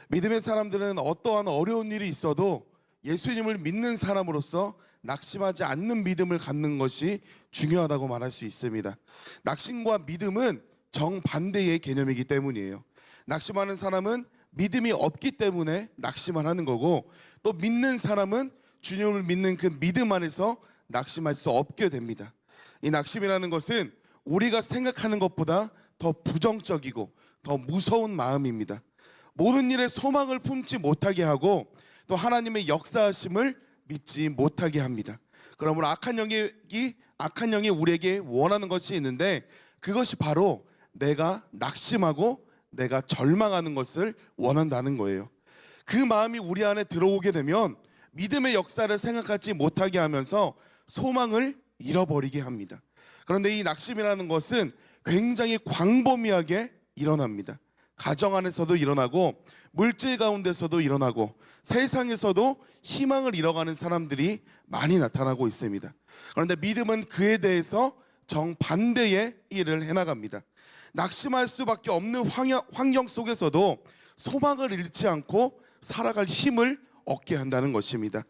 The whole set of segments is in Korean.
믿음의 사람들은 어떠한 어려운 일이 있어도 예수님을 믿는 사람으로서 낙심하지 않는 믿음을 갖는 것이 중요하다고 말할 수 있습니다. 낙심과 믿음은 정반대의 개념이기 때문이에요. 낙심하는 사람은 믿음이 없기 때문에 낙심을 하는 거고, 또 믿는 사람은 주님을 믿는 그 믿음 안에서 낙심할 수 없게 됩니다. 이 낙심이라는 것은 우리가 생각하는 것보다 더 부정적이고 더 무서운 마음입니다. 모든 일에 소망을 품지 못하게 하고 또 하나님의 역사하심을 믿지 못하게 합니다. 그러므로 악한 영이 우리에게 원하는 것이 있는데, 그것이 바로 내가 낙심하고 내가 절망하는 것을 원한다는 거예요. 그 마음이 우리 안에 들어오게 되면 믿음의 역사를 생각하지 못하게 하면서 소망을 잃어버리게 합니다. 그런데 이 낙심이라는 것은 굉장히 광범위하게 일어납니다. 가정 안에서도 일어나고 물질 가운데서도 일어나고 세상에서도 희망을 잃어가는 사람들이 많이 나타나고 있습니다. 그런데 믿음은 그에 대해서 정반대의 일을 해나갑니다. 낙심할 수밖에 없는 환경 속에서도 소망을 잃지 않고 살아갈 힘을 얻게 한다는 것입니다.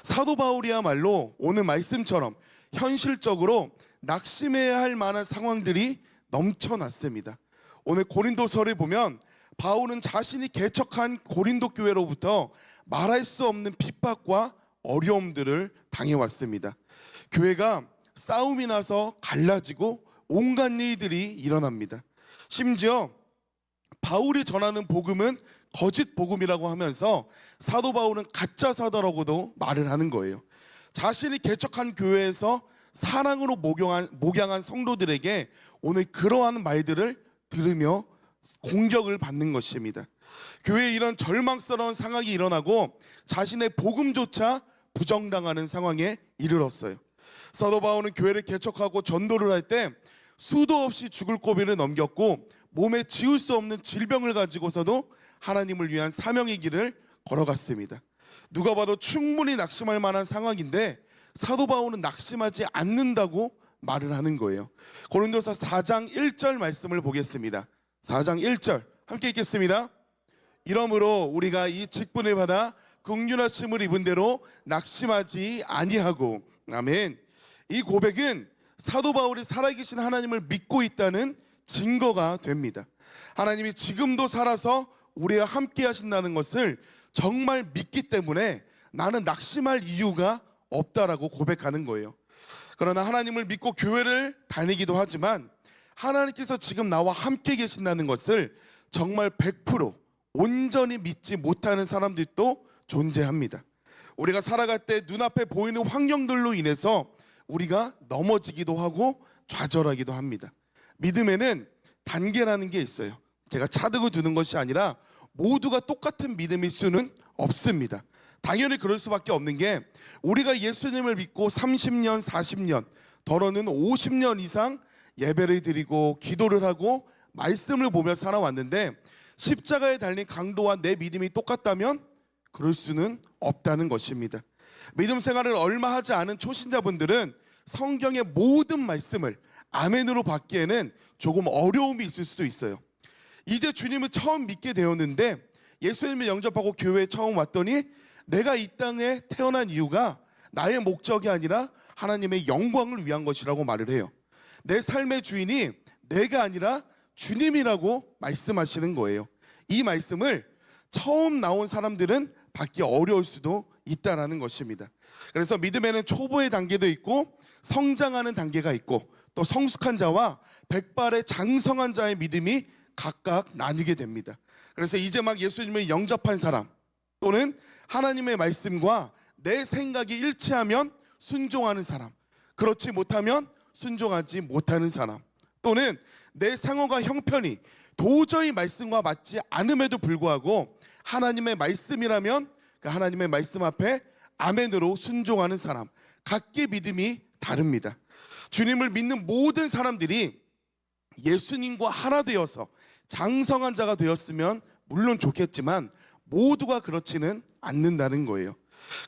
사도 바울이야말로 오늘 말씀처럼 현실적으로 낙심해야 할 만한 상황들이 넘쳐났습니다. 오늘 고린도서를 보면 바울은 자신이 개척한 고린도 교회로부터 말할 수 없는 핍박과 어려움들을 당해왔습니다. 교회가 싸움이 나서 갈라지고 온갖 일들이 일어납니다. 심지어 바울이 전하는 복음은 거짓 복음이라고 하면서 사도 바울은 가짜 사도라고도 말을 하는 거예요. 자신이 개척한 교회에서 사랑으로 목양한 성도들에게 오늘 그러한 말들을 들으며 공격을 받는 것입니다. 교회에 이런 절망스러운 상황이 일어나고 자신의 복음조차 부정당하는 상황에 이르렀어요. 사도 바울은 교회를 개척하고 전도를 할 때 수도 없이 죽을 고비를 넘겼고 몸에 지울 수 없는 질병을 가지고서도 하나님을 위한 사명의 길을 걸어갔습니다. 누가 봐도 충분히 낙심할 만한 상황인데 사도 바울은 낙심하지 않는다고 말을 하는 거예요. 고린도서 4장 1절 말씀을 보겠습니다. 4장 1절 함께 읽겠습니다. 이러므로 우리가 이 직분을 받아 긍휼하심을 입은 대로 낙심하지 아니하고. 아멘. 이 고백은 사도 바울이 살아계신 하나님을 믿고 있다는 증거가 됩니다. 하나님이 지금도 살아서 우리와 함께 하신다는 것을 정말 믿기 때문에 나는 낙심할 이유가 없다라고 고백하는 거예요. 그러나 하나님을 믿고 교회를 다니기도 하지만 하나님께서 지금 나와 함께 계신다는 것을 정말 100% 온전히 믿지 못하는 사람들도 존재합니다. 우리가 살아갈 때 눈앞에 보이는 환경들로 인해서 우리가 넘어지기도 하고 좌절하기도 합니다. 믿음에는 단계라는 게 있어요. 제가 차등을 두는 것이 아니라 모두가 똑같은 믿음일 수는 없습니다. 당연히 그럴 수밖에 없는 게 우리가 예수님을 믿고 30년, 40년, 더러는 50년 이상 예배를 드리고 기도를 하고 말씀을 보며 살아왔는데 십자가에 달린 강도와 내 믿음이 똑같다면 그럴 수는 없다는 것입니다. 믿음 생활을 얼마 하지 않은 초신자분들은 성경의 모든 말씀을 아멘으로 받기에는 조금 어려움이 있을 수도 있어요. 이제 주님을 처음 믿게 되었는데 예수님을 영접하고 교회에 처음 왔더니 내가 이 땅에 태어난 이유가 나의 목적이 아니라 하나님의 영광을 위한 것이라고 말을 해요. 내 삶의 주인이 내가 아니라 주님이라고 말씀하시는 거예요. 이 말씀을 처음 나온 사람들은 받기 어려울 수도 있다라는 것입니다. 그래서 믿음에는 초보의 단계도 있고 성장하는 단계가 있고 또 성숙한 자와 백발의 장성한 자의 믿음이 각각 나뉘게 됩니다. 그래서 이제 막 예수님을 영접한 사람 또는 하나님의 말씀과 내 생각이 일치하면 순종하는 사람, 그렇지 못하면 순종하지 못하는 사람, 또는 내 상황과 형편이 도저히 말씀과 맞지 않음에도 불구하고 하나님의 말씀이라면 그 하나님의 말씀 앞에 아멘으로 순종하는 사람, 각기 믿음이 다릅니다. 주님을 믿는 모든 사람들이 예수님과 하나 되어서 장성한 자가 되었으면 물론 좋겠지만 모두가 그렇지는 않는다는 거예요.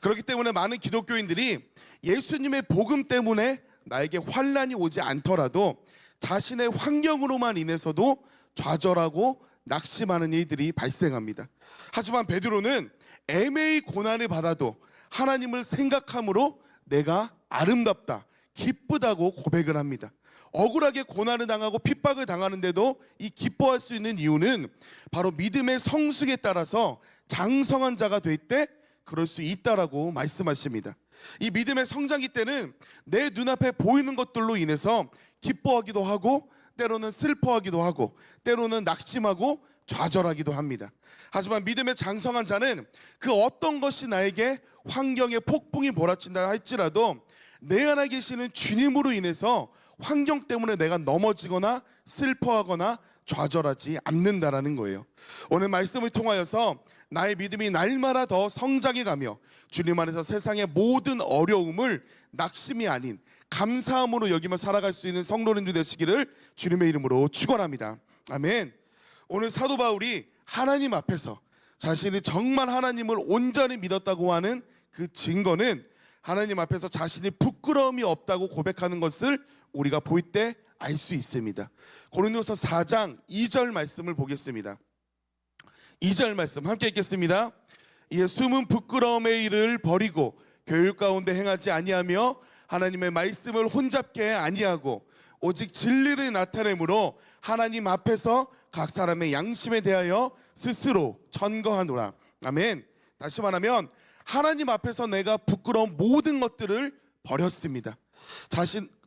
그렇기 때문에 많은 기독교인들이 예수님의 복음 때문에 나에게 환난이 오지 않더라도 자신의 환경으로만 인해서도 좌절하고 낙심하는 일들이 발생합니다. 하지만 베드로는 애매히 고난을 받아도 하나님을 생각함으로 내가 아름답다, 기쁘다고 고백을 합니다. 억울하게 고난을 당하고 핍박을 당하는데도 이 기뻐할 수 있는 이유는 바로 믿음의 성숙에 따라서 장성한 자가 될 때 그럴 수 있다라고 말씀하십니다. 이 믿음의 성장기 때는 내 눈앞에 보이는 것들로 인해서 기뻐하기도 하고 때로는 슬퍼하기도 하고 때로는 낙심하고 좌절하기도 합니다. 하지만 믿음의 장성한 자는 그 어떤 것이 나에게 환경의 폭풍이 몰아친다 할지라도 내 안에 계시는 주님으로 인해서 환경 때문에 내가 넘어지거나 슬퍼하거나 좌절하지 않는다라는 거예요. 오늘 말씀을 통하여서 나의 믿음이 날마다 더 성장해가며 주님 안에서 세상의 모든 어려움을 낙심이 아닌 감사함으로 여기며 살아갈 수 있는 성도님들 되시기를 주님의 이름으로 축원합니다. 아멘. 오늘 사도 바울이 하나님 앞에서 자신이 정말 하나님을 온전히 믿었다고 하는 그 증거는 하나님 앞에서 자신이 부끄러움이 없다고 고백하는 것을 우리가 볼 때 알 수 있습니다. 고린도서 4장 2절 말씀을 보겠습니다. 2절 말씀 함께 읽겠습니다. 이에 숨은 부끄러움의 일을 버리고 교육 가운데 행하지 아니하며 하나님의 말씀을 혼잡게 아니하고 오직 진리를 나타내므로 하나님 앞에서 각 사람의 양심에 대하여 스스로 천거하노라. 아멘. 다시 말하면 하나님 앞에서 내가 부끄러운 모든 것들을 버렸습니다.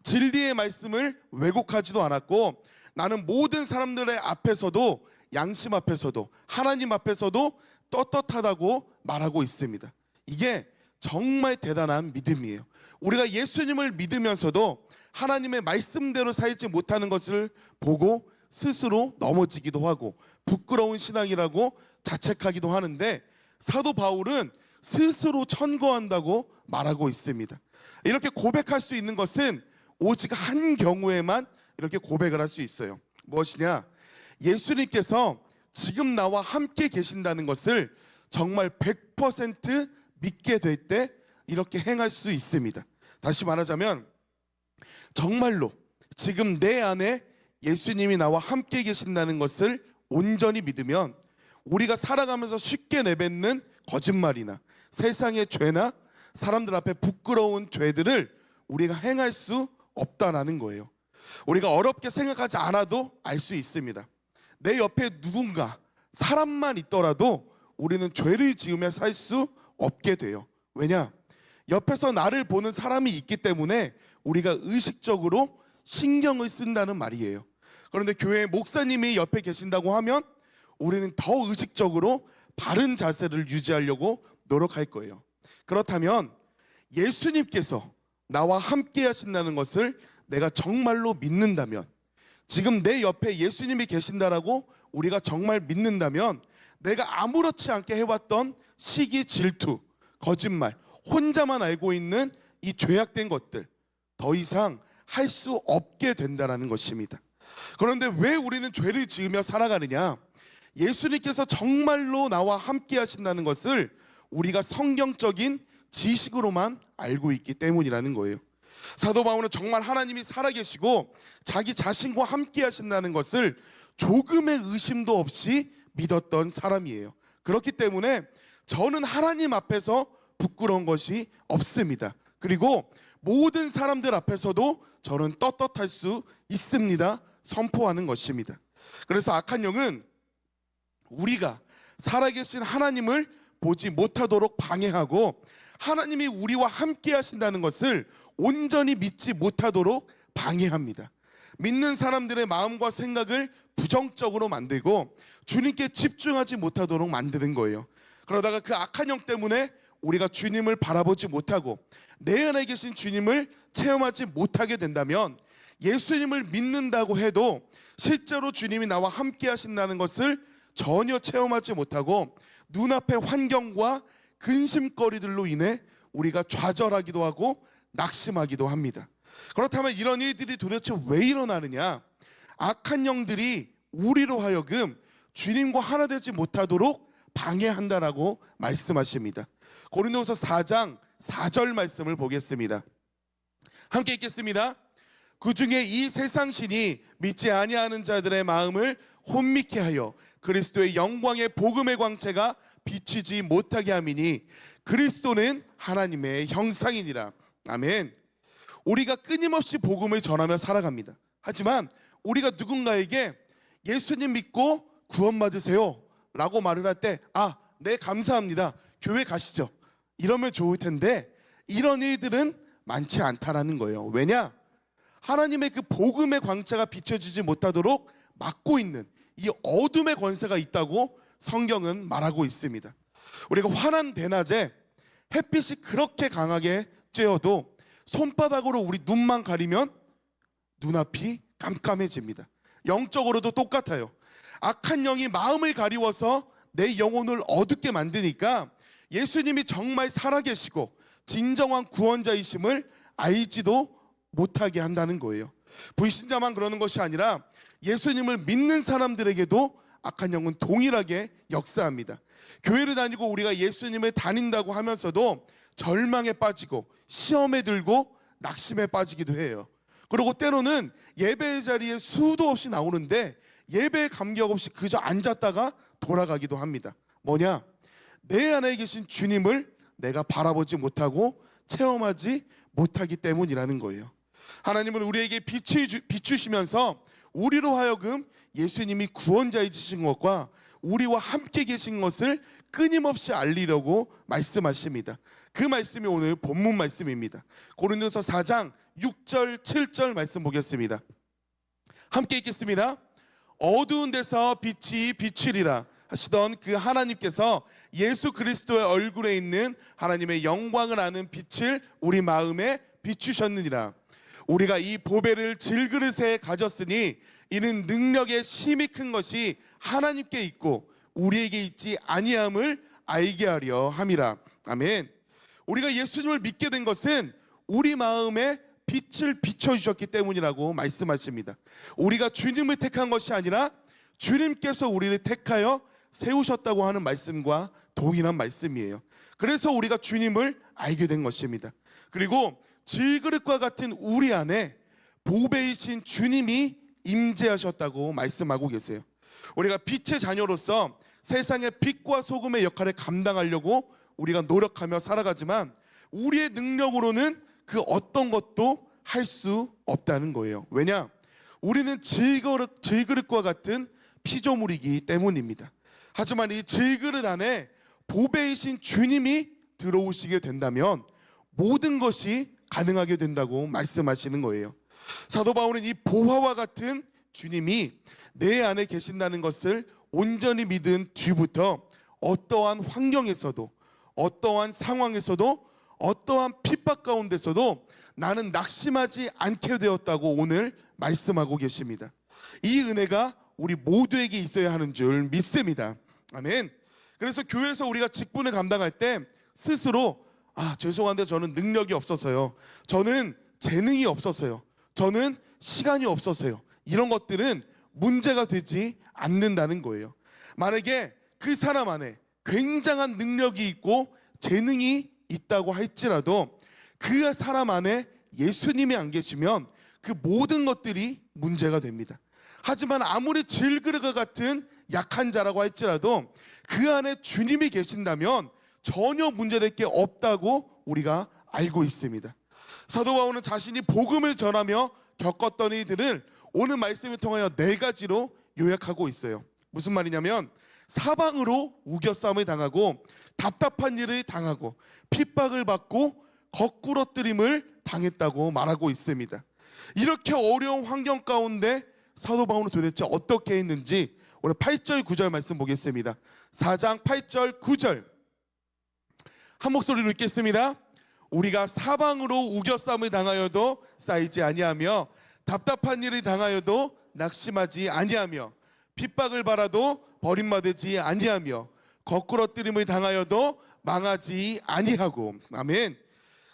진리의 말씀을 왜곡하지도 않았고 나는 모든 사람들의 앞에서도 양심 앞에서도 하나님 앞에서도 떳떳하다고 말하고 있습니다. 이게 정말 대단한 믿음이에요. 우리가 예수님을 믿으면서도 하나님의 말씀대로 살지 못하는 것을 보고 스스로 넘어지기도 하고 부끄러운 신앙이라고 자책하기도 하는데 사도 바울은 스스로 천거한다고 말하고 있습니다. 이렇게 고백할 수 있는 것은 오직 한 경우에만 이렇게 고백을 할 수 있어요. 무엇이냐? 예수님께서 지금 나와 함께 계신다는 것을 정말 100% 믿게 될 때 이렇게 행할 수 있습니다. 다시 말하자면 정말로 지금 내 안에 예수님이 나와 함께 계신다는 것을 온전히 믿으면 우리가 살아가면서 쉽게 내뱉는 거짓말이나 세상의 죄나 사람들 앞에 부끄러운 죄들을 우리가 행할 수 없다라는 거예요. 우리가 어렵게 생각하지 않아도 알 수 있습니다. 내 옆에 누군가 사람만 있더라도 우리는 죄를 지으며 살 수 없게 돼요. 왜냐? 옆에서 나를 보는 사람이 있기 때문에 우리가 의식적으로 신경을 쓴다는 말이에요. 그런데 교회 목사님이 옆에 계신다고 하면 우리는 더 의식적으로 바른 자세를 유지하려고 노력할 거예요. 그렇다면 예수님께서 나와 함께 하신다는 것을 내가 정말로 믿는다면, 지금 내 옆에 예수님이 계신다라고 우리가 정말 믿는다면 내가 아무렇지 않게 해왔던 시기, 질투, 거짓말, 혼자만 알고 있는 이 죄악된 것들 더 이상 할 수 없게 된다는 것입니다. 그런데 왜 우리는 죄를 지으며 살아가느냐? 예수님께서 정말로 나와 함께 하신다는 것을 우리가 성경적인 지식으로만 알고 있기 때문이라는 거예요. 사도 바울은 정말 하나님이 살아계시고 자기 자신과 함께 하신다는 것을 조금의 의심도 없이 믿었던 사람이에요. 그렇기 때문에 저는 하나님 앞에서 부끄러운 것이 없습니다. 그리고 모든 사람들 앞에서도 저는 떳떳할 수 있습니다. 선포하는 것입니다. 그래서 악한 영은 우리가 살아계신 하나님을 보지 못하도록 방해하고 하나님이 우리와 함께 하신다는 것을 온전히 믿지 못하도록 방해합니다. 믿는 사람들의 마음과 생각을 부정적으로 만들고 주님께 집중하지 못하도록 만드는 거예요. 그러다가 그 악한 영 때문에 우리가 주님을 바라보지 못하고 내 안에 계신 주님을 체험하지 못하게 된다면 예수님을 믿는다고 해도 실제로 주님이 나와 함께 하신다는 것을 전혀 체험하지 못하고 눈앞의 환경과 근심거리들로 인해 우리가 좌절하기도 하고 낙심하기도 합니다. 그렇다면 이런 일들이 도대체 왜 일어나느냐? 악한 영들이 우리로 하여금 주님과 하나 되지 못하도록 방해한다라고 말씀하십니다. 고린도서 4장 4절 말씀을 보겠습니다. 함께 읽겠습니다. 그 중에 이 세상 신이 믿지 아니하는 자들의 마음을 혼미케 하여 그리스도의 영광의 복음의 광채가 비치지 못하게 함이니 그리스도는 하나님의 형상이니라. 아멘. 우리가 끊임없이 복음을 전하며 살아갑니다. 하지만 우리가 누군가에게 예수님 믿고 구원받으세요 라고 말을 할 때 네 감사합니다, 교회 가시죠, 이러면 좋을 텐데 이런 일들은 많지 않다라는 거예요. 왜냐? 하나님의 그 복음의 광채가 비춰지지 못하도록 막고 있는 이 어둠의 권세가 있다고 성경은 말하고 있습니다. 우리가 환한 대낮에 햇빛이 그렇게 강하게 쬐어도 손바닥으로 우리 눈만 가리면 눈앞이 깜깜해집니다. 영적으로도 똑같아요. 악한 영이 마음을 가리워서 내 영혼을 어둡게 만드니까 예수님이 정말 살아계시고 진정한 구원자이심을 알지도 못하게 한다는 거예요. 불신자만 그러는 것이 아니라 예수님을 믿는 사람들에게도 악한 영은 동일하게 역사합니다. 교회를 다니고 우리가 예수님을 다닌다고 하면서도 절망에 빠지고 시험에 들고 낙심에 빠지기도 해요. 그리고 때로는 예배의 자리에 수도 없이 나오는데 예배에 감격 없이 그저 앉았다가 돌아가기도 합니다. 뭐냐? 내 안에 계신 주님을 내가 바라보지 못하고 체험하지 못하기 때문이라는 거예요. 하나님은 우리에게 비추시면서 우리로 하여금 예수님이 구원자이신 것과 우리와 함께 계신 것을 끊임없이 알리려고 말씀하십니다. 그 말씀이 오늘 본문 말씀입니다. 고린도서 4장 6절 7절 말씀 보겠습니다. 함께 읽겠습니다. 어두운 데서 빛이 비추리라 하시던 그 하나님께서 예수 그리스도의 얼굴에 있는 하나님의 영광을 아는 빛을 우리 마음에 비추셨느니라. 우리가 이 보배를 질그릇에 가졌으니 이는 능력의 힘이 큰 것이 하나님께 있고 우리에게 있지 아니함을 알게 하려 함이라. 아멘. 우리가 예수님을 믿게 된 것은 우리 마음에 빛을 비춰주셨기 때문이라고 말씀하십니다. 우리가 주님을 택한 것이 아니라 주님께서 우리를 택하여 세우셨다고 하는 말씀과 동일한 말씀이에요. 그래서 우리가 주님을 알게 된 것입니다. 그리고 질그릇과 같은 우리 안에 보배이신 주님이 임재하셨다고 말씀하고 계세요. 우리가 빛의 자녀로서 세상의 빛과 소금의 역할을 감당하려고 우리가 노력하며 살아가지만 우리의 능력으로는 그 어떤 것도 할 수 없다는 거예요. 왜냐? 우리는 질그릇과 같은 피조물이기 때문입니다. 하지만 이 질그릇 안에 보배이신 주님이 들어오시게 된다면 모든 것이 가능하게 된다고 말씀하시는 거예요. 사도 바울은 이 보화와 같은 주님이 내 안에 계신다는 것을 온전히 믿은 뒤부터 어떠한 환경에서도 어떠한 상황에서도 어떠한 핍박 가운데서도 나는 낙심하지 않게 되었다고 오늘 말씀하고 계십니다. 이 은혜가 우리 모두에게 있어야 하는 줄 믿습니다. 아멘. 그래서 교회에서 우리가 직분을 감당할 때 스스로 죄송한데 저는 능력이 없어서요, 저는 재능이 없어서요, 저는 시간이 없어서요, 이런 것들은 문제가 되지 않는다는 거예요. 만약에 그 사람 안에 굉장한 능력이 있고 재능이 있다고 할지라도 그 사람 안에 예수님이 안 계시면 그 모든 것들이 문제가 됩니다. 하지만 아무리 질그릇과 같은 약한 자라고 할지라도 그 안에 주님이 계신다면 전혀 문제될 게 없다고 우리가 알고 있습니다. 사도 바울은 자신이 복음을 전하며 겪었던 이들을 오늘 말씀을 통하여 4가지로 요약하고 있어요. 무슨 말이냐면 사방으로 우겨싸움을 당하고 답답한 일을 당하고 핍박을 받고 거꾸러뜨림을 당했다고 말하고 있습니다. 이렇게 어려운 환경 가운데 사도 바울은 도대체 어떻게 했는지 오늘 8절 9절 말씀 보겠습니다. 4장 8절 9절 한 목소리로 읽겠습니다. 우리가 사방으로 우겨싸움을 당하여도 쌓이지 아니하며 답답한 일을 당하여도 낙심하지 아니하며 핍박을 받아도 버림받지 아니하며 거꾸러뜨림을 당하여도 망하지 아니하고. 아멘.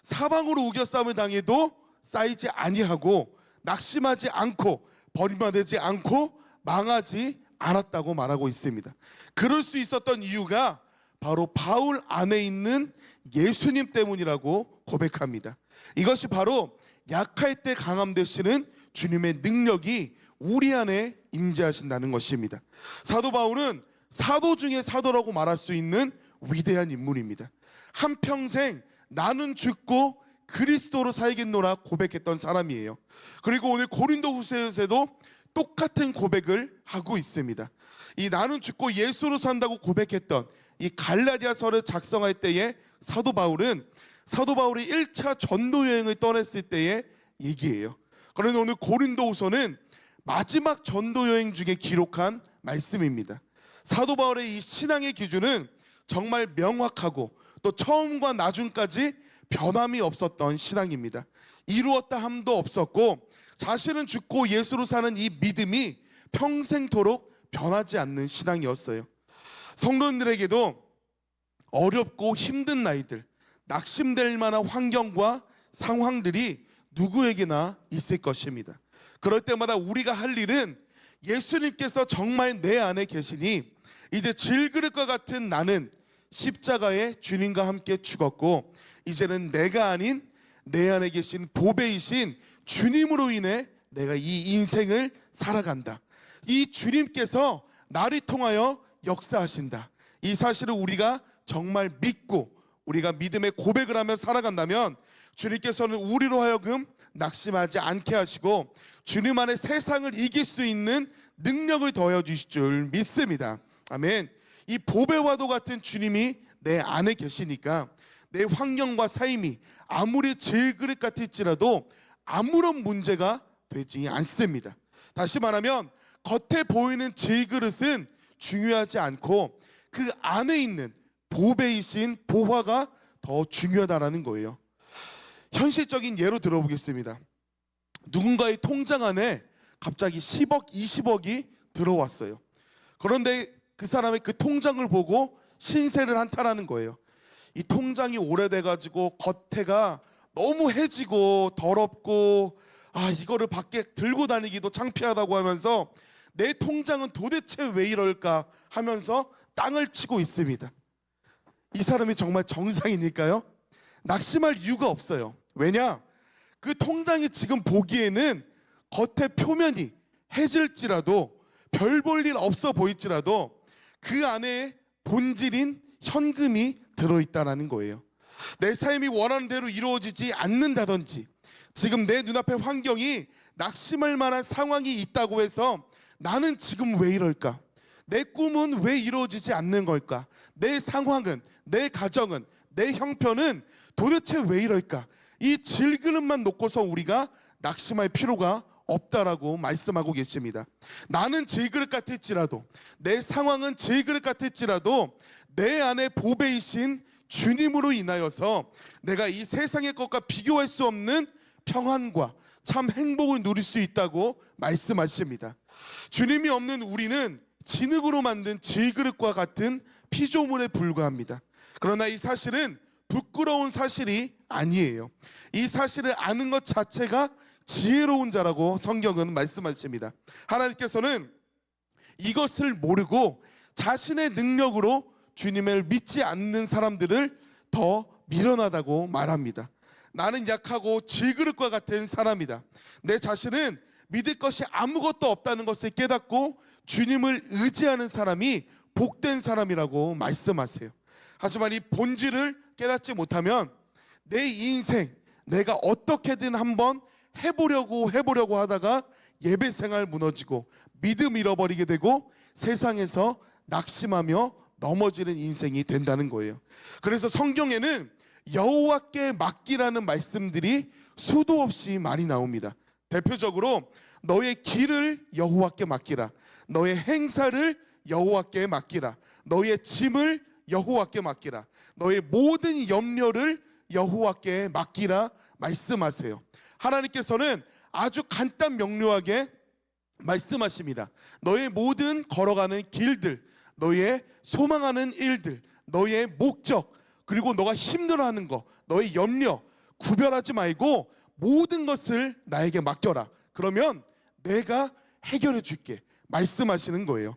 사방으로 우겨싸움을 당해도 쌓이지 아니하고 낙심하지 않고 버림받지 않고 망하지 않았다고 말하고 있습니다. 그럴 수 있었던 이유가 바로 바울 안에 있는 예수님 때문이라고 고백합니다. 이것이 바로 약할 때 강함 되시는 주님의 능력이 우리 안에 임재하신다는 것입니다. 사도 바울은 사도 중에 사도라고 말할 수 있는 위대한 인물입니다. 한평생 나는 죽고 그리스도로 살겠노라 고백했던 사람이에요. 그리고 오늘 고린도후서에서도 똑같은 고백을 하고 있습니다. 이 나는 죽고 예수로 산다고 고백했던 이 갈라디아서를 작성할 때에 사도 바울이 1차 전도 여행을 떠났을 때의 얘기예요. 그런데 오늘 고린도후서는 마지막 전도 여행 중에 기록한 말씀입니다. 사도 바울의 이 신앙의 기준은 정말 명확하고 또 처음과 나중까지 변함이 없었던 신앙입니다. 이루었다 함도 없었고 자신은 죽고 예수로 사는 이 믿음이 평생토록 변하지 않는 신앙이었어요. 성도님들에게도 어렵고 힘든 나이들, 낙심될 만한 환경과 상황들이 누구에게나 있을 것입니다. 그럴 때마다 우리가 할 일은 예수님께서 정말 내 안에 계시니 이제 질그릇과 같은 나는 십자가에 주님과 함께 죽었고 이제는 내가 아닌 내 안에 계신 보배이신 주님으로 인해 내가 이 인생을 살아간다. 이 주님께서 나를 통하여 역사하신다. 이 사실을 우리가 정말 믿고 우리가 믿음의 고백을 하며 살아간다면 주님께서는 우리로 하여금 낙심하지 않게 하시고 주님 안에 세상을 이길 수 있는 능력을 더해 주실 줄 믿습니다. 아멘. 이 보배와도 같은 주님이 내 안에 계시니까 내 환경과 삶이 아무리 질그릇 같을지라도 아무런 문제가 되지 않습니다. 다시 말하면 겉에 보이는 질그릇은 중요하지 않고 그 안에 있는 보배이신 보화가 더 중요하다는 거예요. 현실적인 예로 들어보겠습니다. 누군가의 통장 안에 갑자기 10억, 20억이 들어왔어요. 그런데 그 사람의 그 통장을 보고 신세를 한탄하는 거예요. 이 통장이 오래돼가지고 겉에가 너무 해지고 더럽고 이거를 밖에 들고 다니기도 창피하다고 하면서 내 통장은 도대체 왜 이럴까 하면서 땅을 치고 있습니다. 이 사람이 정말 정상이니까요? 낙심할 이유가 없어요. 왜냐? 그 통장이 지금 보기에는 겉의 표면이 해질지라도 별 볼 일 없어 보일지라도 그 안에 본질인 현금이 들어있다는 거예요. 내 삶이 원하는 대로 이루어지지 않는다든지 지금 내 눈앞의 환경이 낙심할 만한 상황이 있다고 해서 나는 지금 왜 이럴까? 내 꿈은 왜 이루어지지 않는 걸까? 내 상황은, 내 가정은, 내 형편은 도대체 왜 이럴까? 이 질그릇만 놓고서 우리가 낙심할 필요가 없다라고 말씀하고 계십니다. 나는 질그릇 같을지라도 내 상황은 질그릇 같을지라도 내 안에 보배이신 주님으로 인하여서 내가 이 세상의 것과 비교할 수 없는 평안과 참 행복을 누릴 수 있다고 말씀하십니다. 주님이 없는 우리는 진흙으로 만든 질그릇과 같은 피조물에 불과합니다. 그러나 이 사실은 부끄러운 사실이 아니에요. 이 사실을 아는 것 자체가 지혜로운 자라고 성경은 말씀하십니다. 하나님께서는 이것을 모르고 자신의 능력으로 주님을 믿지 않는 사람들을 더 미련하다고 말합니다. 나는 약하고 질그릇과 같은 사람이다. 내 자신은 믿을 것이 아무것도 없다는 것을 깨닫고 주님을 의지하는 사람이 복된 사람이라고 말씀하세요. 하지만 이 본질을 깨닫지 못하면 내 인생 내가 어떻게든 한번 해보려고 하다가 예배 생활 무너지고 믿음 잃어버리게 되고 세상에서 낙심하며 넘어지는 인생이 된다는 거예요. 그래서 성경에는 여호와께 맡기라는 말씀들이 수도 없이 많이 나옵니다. 대표적으로 너의 길을 여호와께 맡기라, 너의 행사를 여호와께 맡기라, 너의 짐을 여호와께 맡기라, 너의 모든 염려를 여호와께 맡기라 말씀하세요. 하나님께서는 아주 간단 명료하게 말씀하십니다. 너의 모든 걸어가는 길들, 너의 소망하는 일들, 너의 목적, 그리고 너가 힘들어하는 거, 너의 염려 구별하지 말고 모든 것을 나에게 맡겨라. 그러면 내가 해결해 줄게 말씀하시는 거예요.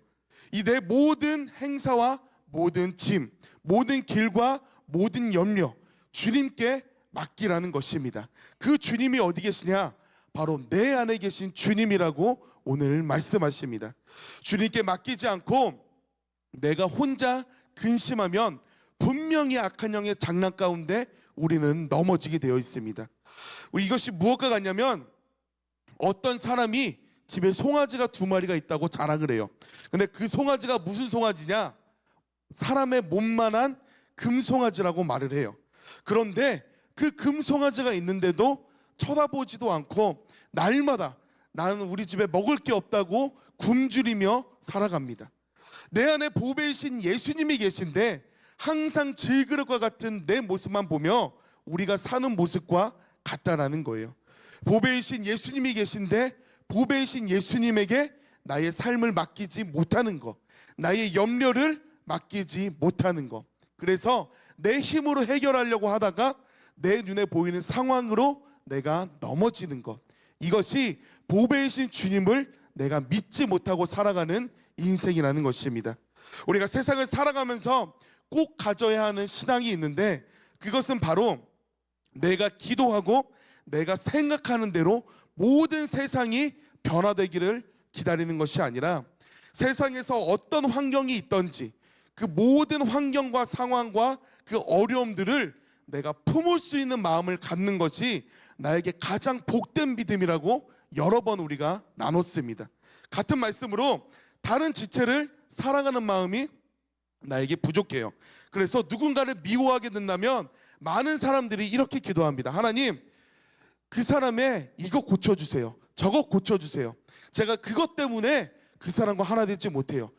이 내 모든 행사와 모든 짐, 모든 길과 모든 염려 주님께 맡기라는 것입니다. 그 주님이 어디 계시냐? 바로 내 안에 계신 주님이라고 오늘 말씀하십니다. 주님께 맡기지 않고 내가 혼자 근심하면 분명히 악한 영의 장난 가운데 우리는 넘어지게 되어 있습니다. 이것이 무엇과 같냐면 어떤 사람이 집에 송아지가 2마리가 있다고 자랑을 해요. 근데 그 송아지가 무슨 송아지냐? 사람의 몸만한 금송아지라고 말을 해요. 그런데 그 금송아지가 있는데도 쳐다보지도 않고 날마다 나는 우리 집에 먹을 게 없다고 굶주리며 살아갑니다. 내 안에 보배이신 예수님이 계신데 항상 질그릇과 같은 내 모습만 보며 우리가 사는 모습과 같다라는 거예요. 보배이신 예수님이 계신데 보배이신 예수님에게 나의 삶을 맡기지 못하는 것, 나의 염려를 맡기지 못하는 것, 그래서 내 힘으로 해결하려고 하다가 내 눈에 보이는 상황으로 내가 넘어지는 것, 이것이 보배이신 주님을 내가 믿지 못하고 살아가는 인생이라는 것입니다. 우리가 세상을 살아가면서 꼭 가져야 하는 신앙이 있는데 그것은 바로 내가 기도하고 내가 생각하는 대로 모든 세상이 변화되기를 기다리는 것이 아니라 세상에서 어떤 환경이 있든지 그 모든 환경과 상황과 그 어려움들을 내가 품을 수 있는 마음을 갖는 것이 나에게 가장 복된 믿음이라고 여러 번 우리가 나눴습니다. 같은 말씀으로 다른 지체를 사랑하는 마음이 나에게 부족해요. 그래서 누군가를 미워하게 된다면 많은 사람들이 이렇게 기도합니다. 하나님, 그 사람의 이거 고쳐주세요. 저거 고쳐주세요. 제가 그것 때문에 그 사람과 하나 되지 못해요.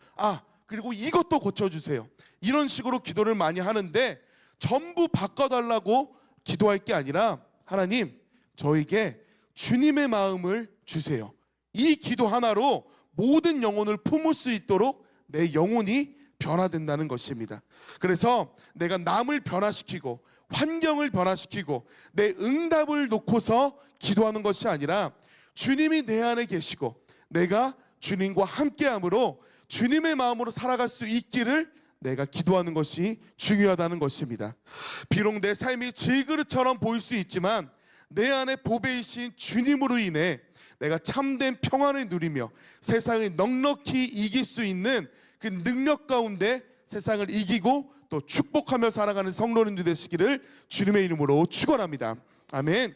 그리고 이것도 고쳐주세요. 이런 식으로 기도를 많이 하는데 전부 바꿔달라고 기도할 게 아니라 하나님, 저에게 주님의 마음을 주세요. 이 기도 하나로 모든 영혼을 품을 수 있도록 내 영혼이 변화된다는 것입니다. 그래서 내가 남을 변화시키고 환경을 변화시키고 내 응답을 놓고서 기도하는 것이 아니라 주님이 내 안에 계시고 내가 주님과 함께함으로 주님의 마음으로 살아갈 수 있기를 내가 기도하는 것이 중요하다는 것입니다. 비록 내 삶이 질그릇처럼 보일 수 있지만 내 안에 보배이신 주님으로 인해 내가 참된 평안을 누리며 세상을 넉넉히 이길 수 있는 그 능력 가운데 세상을 이기고 또 축복하며 살아가는 성도님들 되시기를 주님의 이름으로 축원합니다. 아멘.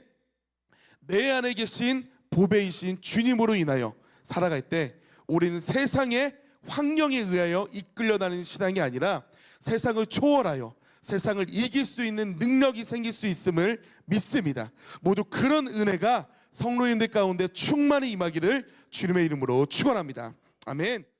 내 안에 계신 보배이신 주님으로 인하여 살아갈 때 우리는 세상의 환경에 의하여 이끌려다니는 신앙이 아니라 세상을 초월하여 세상을 이길 수 있는 능력이 생길 수 있음을 믿습니다. 모두 그런 은혜가 성도님들 가운데 충만히 임하기를 주님의 이름으로 축원합니다. 아멘.